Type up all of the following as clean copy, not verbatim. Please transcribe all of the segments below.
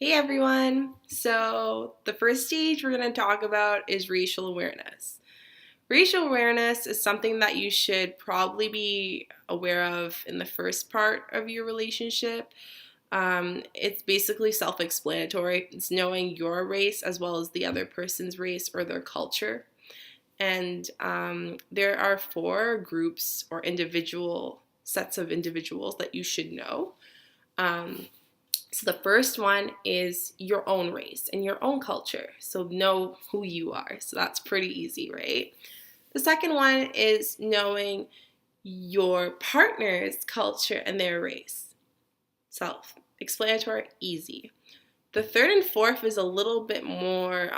Hey everyone! So, the first stage we're going to talk about is racial awareness. Racial awareness is something that you should probably be aware of in the first part of your relationship. It's basically self explanatory. It's knowing your race as well as the other person's race or their culture. And there are four groups or individual sets of individuals that you should know. Um, so the first one is your own race and your own culture. So know who you are. So that's pretty easy, right? The second one is knowing your partner's culture and their race. Self-explanatory, easy. The third and fourth is a little bit more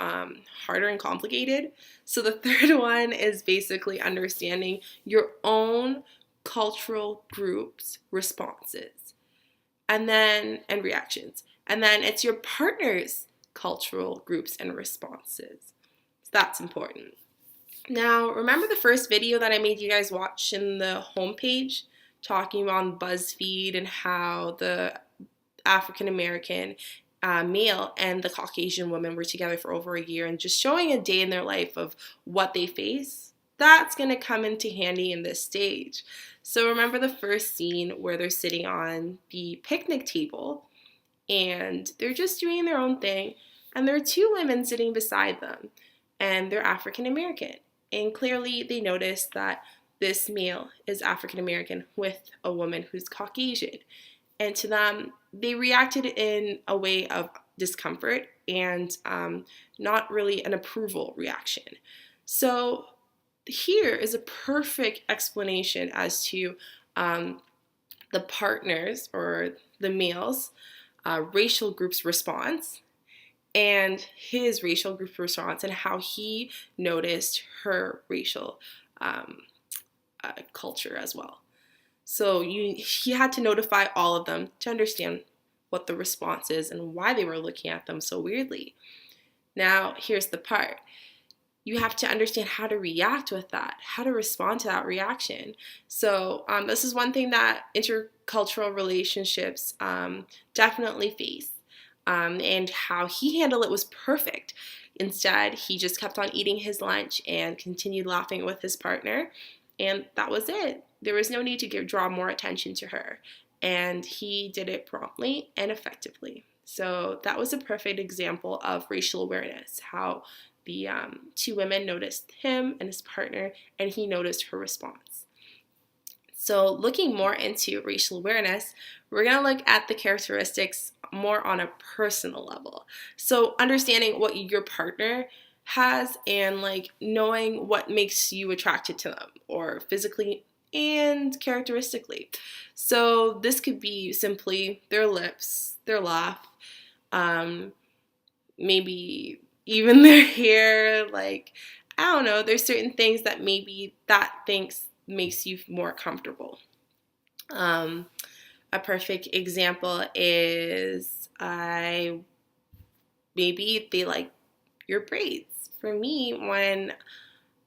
harder and complicated. So the third one is basically understanding your own cultural group's responses and reactions. And then it's your partner's cultural groups and responses. So that's important. Now, remember the first video that I made you guys watch in the homepage talking on BuzzFeed and how the African American male and the Caucasian woman were together for over a year and just showing a day in their life of what they face? That's going to come into handy in this stage. So remember the first scene where they're sitting on the picnic table and they're just doing their own thing, and there are two women sitting beside them and they're African American, and clearly they notice that this male is African American with a woman who's Caucasian, and to them they reacted in a way of discomfort and not really an approval reaction. So here is a perfect explanation as to the partners or the male's racial group's response and his racial group's response and how he noticed her racial culture as well. So he had to notify all of them to understand what the response is and why they were looking at them so weirdly. Now, here's the part. You have to understand how to react with that, how to respond to that reaction. So this is one thing that intercultural relationships definitely face. And how he handled it was perfect. Instead, he just kept on eating his lunch and continued laughing with his partner. And that was it. There was no need to draw more attention to her. And he did it promptly and effectively. So that was a perfect example of racial awareness, how the two women noticed him and his partner, and he noticed her response. So looking more into racial awareness, we're going to look at the characteristics more on a personal level. So understanding what your partner has and like knowing what makes you attracted to them, or physically and characteristically. So this could be simply their lips, their laugh, maybe even their hair. Like, I don't know, there's certain things that maybe that thinks makes you more comfortable. A perfect example is maybe they like your braids. For me, when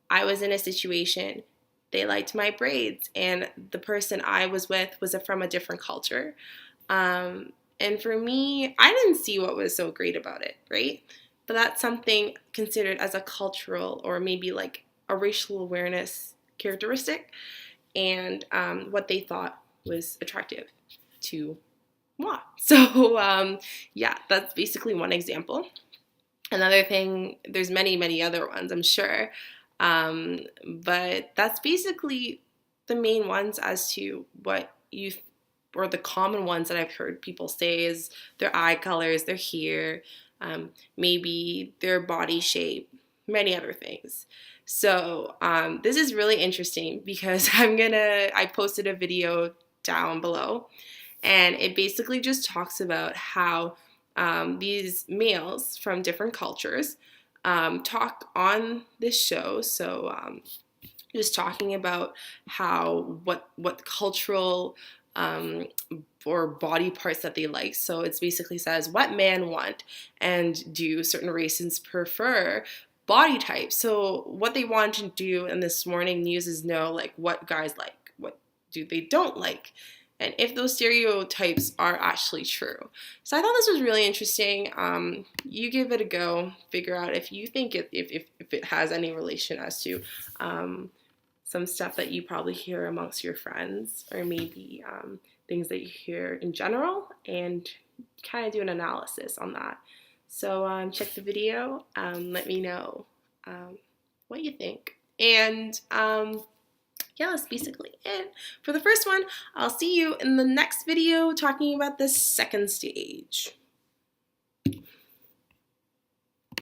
I was in a situation, they liked my braids, and the person I was with was from a different culture. And for me, I didn't see what was so great about it, right? But that's something considered as a cultural or maybe like a racial awareness characteristic, and what they thought was attractive to moi. So yeah, that's basically one example. Another thing, there's many, many other ones, I'm sure. But that's basically the main ones as to what you, or the common ones that I've heard people say is their eye colors, their hair, maybe their body shape, many other things. So this is really interesting because I posted a video down below, and it basically just talks about how these males from different cultures talk on this show. So just talking about how what cultural or body parts that they like. So it basically says what men want and do certain races prefer body types. So what they want to do in this morning news is know like what guys like, what do they don't like. and if those stereotypes are actually true. So I thought this was really interesting. You give it a go, figure out if you think if it has any relation as to some stuff that you probably hear amongst your friends, or maybe things that you hear in general, and kind of do an analysis on that. So check the video, let me know what you think. And yeah, that's basically it for the first one. I'll see you in the next video talking about the second stage.